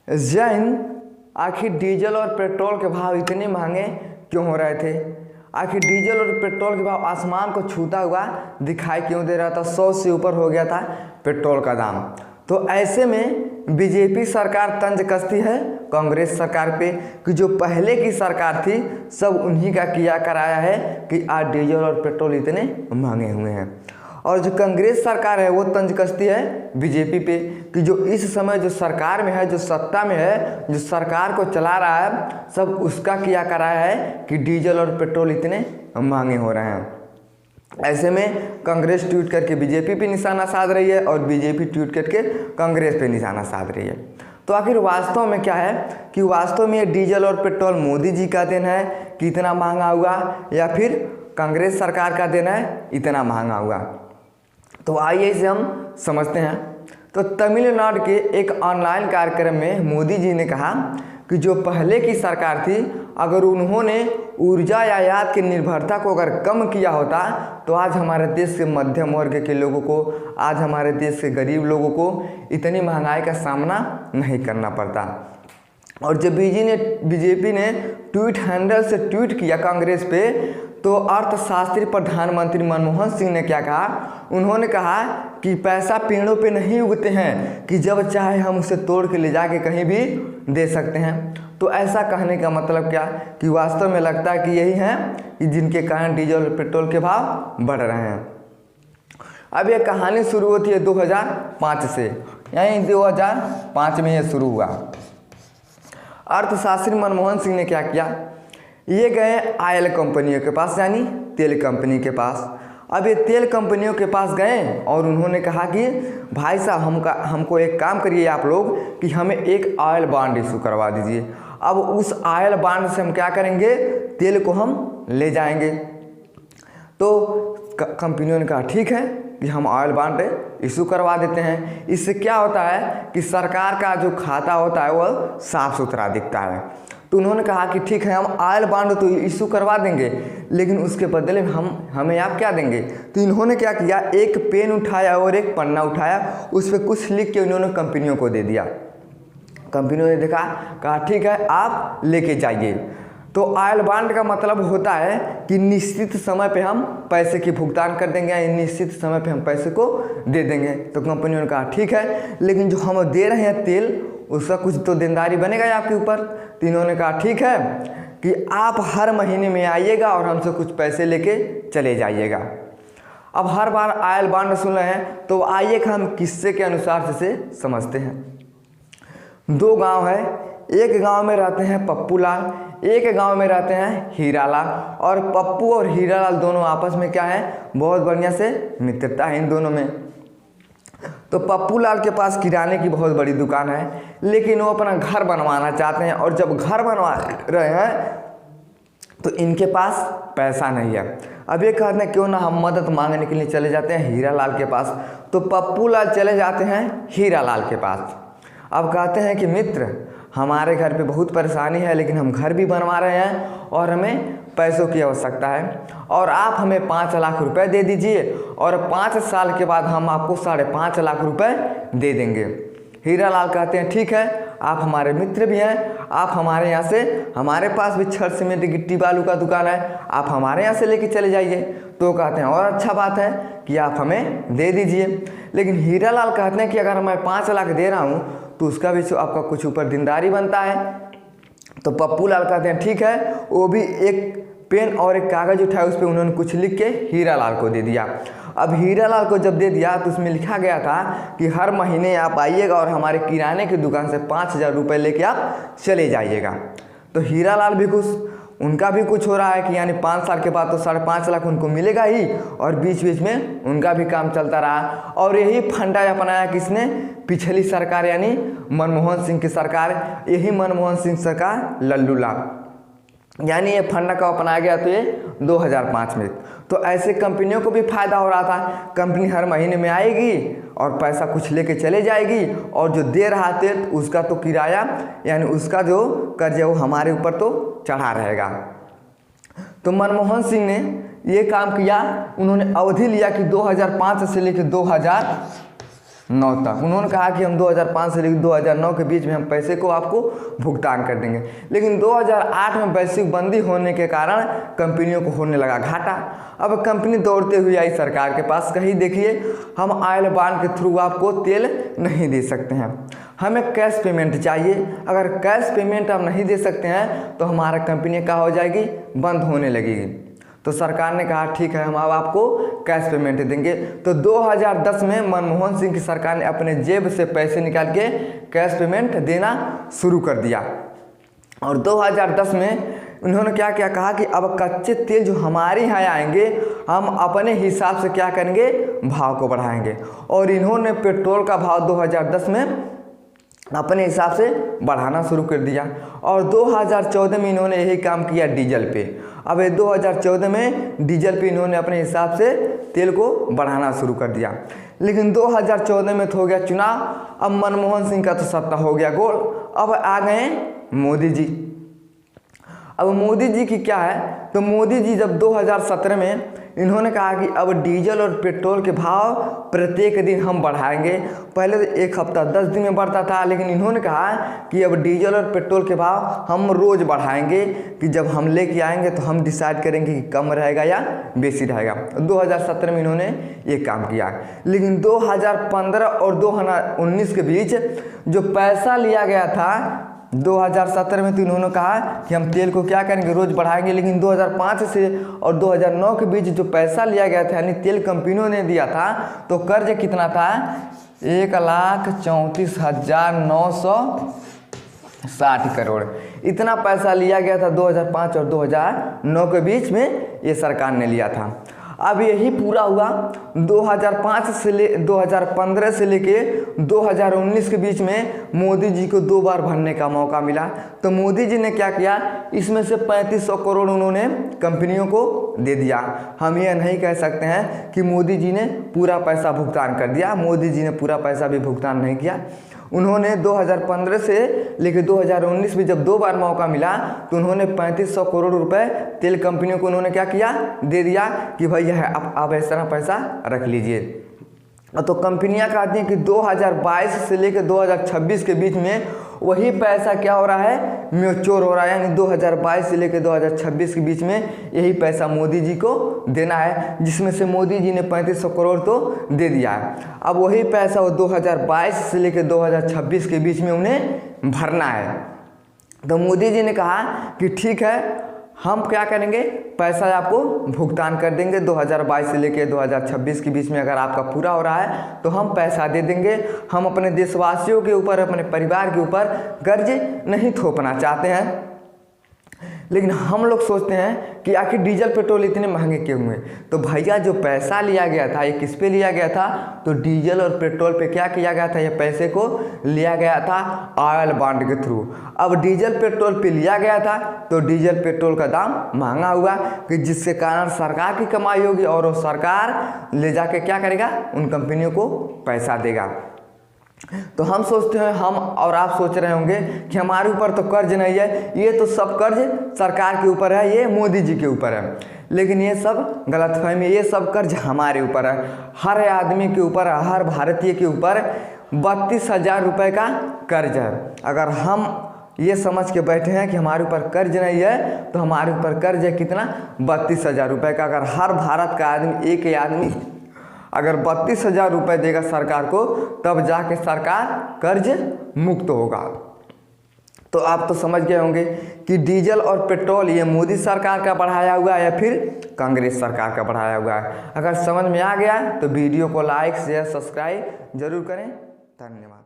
जय हिंद। आखिर डीजल और पेट्रोल के भाव इतने महंगे क्यों हो रहे थे? आखिर डीजल और पेट्रोल के भाव आसमान को छूता हुआ दिखाई क्यों दे रहा था? 100 से ऊपर हो गया था पेट्रोल का दाम। तो ऐसे में बीजेपी सरकार तंज कसती है कांग्रेस सरकार पे कि जो पहले की सरकार थी सब उन्हीं का किया कराया है कि आज डीजल और पेट्रोल इतने महंगे हुए हैं। और जो कांग्रेस सरकार है वो तंज कसती है बीजेपी पे कि जो इस समय जो सरकार में है, जो सत्ता में है, जो सरकार को चला रहा है, सब उसका किया कराया है कि डीजल और पेट्रोल इतने महंगे हो रहे हैं। ऐसे में कांग्रेस ट्वीट करके बीजेपी पे निशाना साध रही है और बीजेपी ट्वीट करके कांग्रेस पे निशाना साध रही है। तो आखिर वास्तव में क्या है कि वास्तव में ये डीजल और पेट्रोल मोदी जी का देन है कि इतना महंगा हुआ, या फिर कांग्रेस सरकार का देन है इतना महंगा हुआ? तो आइए इसे हम समझते हैं। तो तमिलनाडु के एक ऑनलाइन कार्यक्रम में मोदी जी ने कहा कि जो पहले की सरकार थी, अगर उन्होंने ऊर्जा आयात की निर्भरता को अगर कम किया होता तो आज हमारे देश के मध्यम वर्ग के लोगों को, आज हमारे देश के गरीब लोगों को इतनी महंगाई का सामना नहीं करना पड़ता। और जब बीजेपी ने ट्वीट हैंडल से ट्वीट किया कांग्रेस पे, तो अर्थशास्त्री प्रधानमंत्री मनमोहन सिंह ने क्या कहा? उन्होंने कहा कि पैसा पेड़ों पे नहीं उगते हैं कि जब चाहे हम उसे तोड़ के ले जाके कहीं भी दे सकते हैं। तो ऐसा कहने का मतलब क्या कि वास्तव में लगता है कि यही है कि जिनके कारण डीजल और पेट्रोल के भाव बढ़ रहे हैं। अब यह कहानी शुरू होती है 2005 से, यानी 2005 में यह शुरू हुआ। अर्थशास्त्री मनमोहन सिंह ने क्या किया? ये गए ऑयल कंपनियों के पास, यानी तेल कंपनी के पास। अब ये तेल कंपनियों के पास गए और उन्होंने कहा कि भाई साहब हमको एक काम करिए आप लोग कि हमें एक ऑयल बॉन्ड इशू करवा दीजिए। अब उस ऑयल बॉन्ड से हम क्या करेंगे? तेल को हम ले जाएंगे। तो कंपनियों ने कहा ठीक है कि हम ऑयल बॉन्ड इशू करवा देते हैं। इससे क्या होता है कि सरकार का जो खाता होता है वह साफ सुथरा दिखता है। तो उन्होंने कहा कि ठीक है, हम ऑयल बॉन्ड तो इशू करवा देंगे, लेकिन उसके बदले हमें आप क्या देंगे? तो इन्होंने क्या किया? एक पेन उठाया और एक पन्ना उठाया, उस पर कुछ लिख के उन्होंने कंपनियों को दे दिया। कंपनियों ने देखा, कहा ठीक है आप लेके जाइए। तो ऑयल बॉन्ड का मतलब होता है कि निश्चित समय पे हम पैसे की भुगतान कर देंगे, या निश्चित समय पे हम पैसे को दे देंगे। तो कंपनियों ने कहा ठीक है, लेकिन जो हम दे रहे हैं तेल, उसका कुछ तो देनदारी बनेगा आपके ऊपर। तो इन्होंने कहा ठीक है कि आप हर महीने में आइएगा और हमसे कुछ पैसे लेके चले जाइएगा। अब हर बार ऑयल बॉन्ड सुन रहे हैं, तो आइए कि हम किस्से के अनुसार से समझते हैं। दो गांव है, एक गांव में रहते हैं पप्पू लाल, एक गांव में रहते हैं हीरालाल। और पप्पू और हीरालाल दोनों आपस में क्या है? बहुत बढ़िया से मित्रता है इन दोनों में। तो पप्पू लाल के पास किराने की बहुत बड़ी दुकान है, लेकिन वो अपना घर बनवाना चाहते हैं। और जब घर बनवा रहे हैं तो इनके पास पैसा नहीं है। अब ये कहते हैं क्यों ना हम मदद मांगने के लिए चले जाते हैं हीरालाल के पास। तो पप्पू लाल चले जाते हैं हीरालाल के पास। अब कहते हैं कि मित्र, हमारे घर पे बहुत परेशानी है, लेकिन हम घर भी बनवा रहे हैं और हमें पैसों की आवश्यकता है, और आप हमें 5 लाख रुपए दे दीजिए और 5 साल के बाद हम आपको 5.5 लाख रुपए दे देंगे। हीरालाल कहते हैं ठीक है, आप हमारे मित्र भी हैं, आप हमारे यहाँ से, हमारे पास भी छड़ सीमेंट गिट्टी बालू का दुकान है, आप हमारे यहाँ से लेके चले जाइए। तो कहते हैं और अच्छा बात है कि आप हमें दे दीजिए। लेकिन हीरालाल कहते हैं कि अगर मैं 5 लाख दे रहा हूँ तो उसका भी आपका कुछ ऊपर देनदारी बनता है। तो पप्पू लाल कहते हैं ठीक है। वो भी एक पेन और एक कागज़ उठाया, उस पर उन्होंने कुछ लिख के हीरालाल को दे दिया। अब हीरालाल को जब दे दिया तो उसमें लिखा गया था कि हर महीने आप आइएगा और हमारे किराने की दुकान से 5,000 रुपये लेके आप चले जाइएगा। तो हीरालाल भी खुश, उनका भी कुछ हो रहा है कि यानी 5 साल के बाद तो 5.5 लाख उनको मिलेगा ही, और बीच बीच में उनका भी काम चलता रहा। और यही फंडा अपनाया किसने? पिछली सरकार, यानी मनमोहन सिंह की सरकार। यही मनमोहन सिंह सरकार लल्लू लाल, यानी ये फंडा का अपनाया गया तो ये 2005 में। तो ऐसे कंपनियों को भी फायदा हो रहा था। कंपनी हर महीने में आएगी और पैसा कुछ लेके चले जाएगी, और जो दे रहा थे उसका तो किराया, यानी उसका जो कर्ज है वो हमारे ऊपर तो चढ़ा रहेगा। तो मनमोहन सिंह ने ये काम किया। उन्होंने अवधि लिया कि 2005 से लेकर 9 तक। उन्होंने कहा कि हम 2005 से लेकर 2009 के बीच में हम पैसे को आपको भुगतान कर देंगे, लेकिन 2008 में वैश्विक बंदी होने के कारण कंपनियों को होने लगा घाटा। अब कंपनी दौड़ते हुए आई सरकार के पास, कही देखिए हम ऑयल बॉन्ड के थ्रू आपको तेल नहीं दे सकते हैं, हमें कैश पेमेंट चाहिए। अगर कैश पेमेंट हम नहीं दे सकते हैं तो हमारा कंपनी क्या हो जाएगी, बंद होने लगेगी। तो सरकार ने कहा ठीक है, हम अब आपको कैश पेमेंट देंगे। तो 2010 में मनमोहन सिंह की सरकार ने अपने जेब से पैसे निकाल के कैश पेमेंट देना शुरू कर दिया। और 2010 में उन्होंने क्या क्या कहा कि अब कच्चे तेल जो हमारे यहाँ आएंगे हम अपने हिसाब से क्या करेंगे, भाव को बढ़ाएंगे। और इन्होंने पेट्रोल का भाव 2010 में अपने हिसाब से बढ़ाना शुरू कर दिया। और 2014 में इन्होंने यही काम किया डीजल पे। अब 2014 में डीजल पे इन्होंने अपने हिसाब से तेल को बढ़ाना शुरू कर दिया। लेकिन 2014 में तो हो गया चुनाव, अब मनमोहन सिंह का तो सत्ता हो गया गोल। अब आ गए मोदी जी। अब मोदी जी की क्या है, तो मोदी जी जब 2017 में इन्होंने कहा कि अब डीजल और पेट्रोल के भाव प्रत्येक दिन हम बढ़ाएंगे। पहले तो एक हफ्ता 10 दिन में बढ़ता था, लेकिन इन्होंने कहा कि अब डीजल और पेट्रोल के भाव हम रोज़ बढ़ाएंगे, कि जब हम लेके आएंगे तो हम डिसाइड करेंगे कि कम रहेगा या बेसी रहेगा। 2017 में इन्होंने ये काम किया। लेकिन 2015 और 2019 के बीच जो पैसा लिया गया था 2017 में, तो इन्होंने कहा कि हम तेल को क्या करेंगे, रोज़ बढ़ाएंगे। लेकिन 2005 से और 2009 के बीच जो पैसा लिया गया था, यानी तेल कंपनियों ने दिया था, तो कर्ज कितना था, 1,34,960 करोड़। इतना पैसा लिया गया था 2005 और 2009 के बीच में, ये सरकार ने लिया था। अब यही पूरा हुआ 2015 से लेके 2019 के बीच में मोदी जी को 2 बार भरने का मौका मिला। तो मोदी जी ने क्या किया, इसमें से 3500 करोड़ उन्होंने कंपनियों को दे दिया। हम ये नहीं कह सकते हैं कि मोदी जी ने पूरा पैसा भुगतान कर दिया, मोदी जी ने पूरा पैसा भी भुगतान नहीं किया। उन्होंने 2015 से लेकर 2019 में जब 2 बार मौका मिला, तो उन्होंने 3500 करोड़ रुपए तेल कंपनियों को उन्होंने क्या किया, दे दिया कि भाई यह आप इस तरह पैसा रख लीजिए। तो कंपनियां कहती हैं कि 2022 से लेकर 2026 के बीच में वही पैसा क्या हो रहा है, म्यूच्योर हो रहा है। यानी 2022 से लेकर 2026 के बीच में यही पैसा मोदी जी को देना है, जिसमें से मोदी जी ने 3500 करोड़ तो दे दिया है। अब वही पैसा वो 2022 से लेकर 2026 के बीच में उन्हें भरना है। तो मोदी जी ने कहा कि ठीक है, हम क्या करेंगे, पैसा आपको भुगतान कर देंगे 2022 से लेकर 2026 के बीच में। अगर आपका पूरा हो रहा है तो हम पैसा दे देंगे। हम अपने देशवासियों के ऊपर, अपने परिवार के ऊपर कर्ज नहीं थोपना चाहते हैं। लेकिन हम लोग सोचते हैं कि आखिर डीजल पेट्रोल इतने महंगे क्यों हुए। तो भैया जो पैसा लिया गया था, ये किस पे लिया गया था, तो डीजल और पेट्रोल पे क्या किया गया था, ये पैसे को लिया गया था ऑयल बॉन्ड के थ्रू। अब डीजल पेट्रोल पे लिया गया था तो डीजल पेट्रोल का दाम महंगा हुआ, कि जिसके कारण सरकार की कमाई होगी और वो सरकार ले जाके क्या करेगा, उन कंपनियों को पैसा देगा। तो हम सोचते हैं, हम और आप सोच रहे होंगे कि हमारे ऊपर तो कर्ज नहीं है, ये तो सब कर्ज सरकार के ऊपर है, ये मोदी जी के ऊपर है। लेकिन ये सब गलतफहमी, ये सब कर्ज हमारे ऊपर है, हर आदमी के ऊपर, हर भारतीय के ऊपर 32,000 रुपये का कर्ज है। अगर हम ये समझ के बैठे हैं कि हमारे ऊपर कर्ज नहीं है, तो हमारे ऊपर कर्ज है कितना, 32,000 रुपये का। अगर हर भारत का आदमी, एक ही आदमी अगर 32,000 रुपये देगा सरकार को, तब जाके सरकार कर्ज मुक्त होगा। तो आप तो समझ गए होंगे कि डीजल और पेट्रोल ये मोदी सरकार का बढ़ाया हुआ है या फिर कांग्रेस सरकार का बढ़ाया हुआ है। अगर समझ में आ गया तो वीडियो को लाइक, शेयर, सब्सक्राइब जरूर करें। धन्यवाद।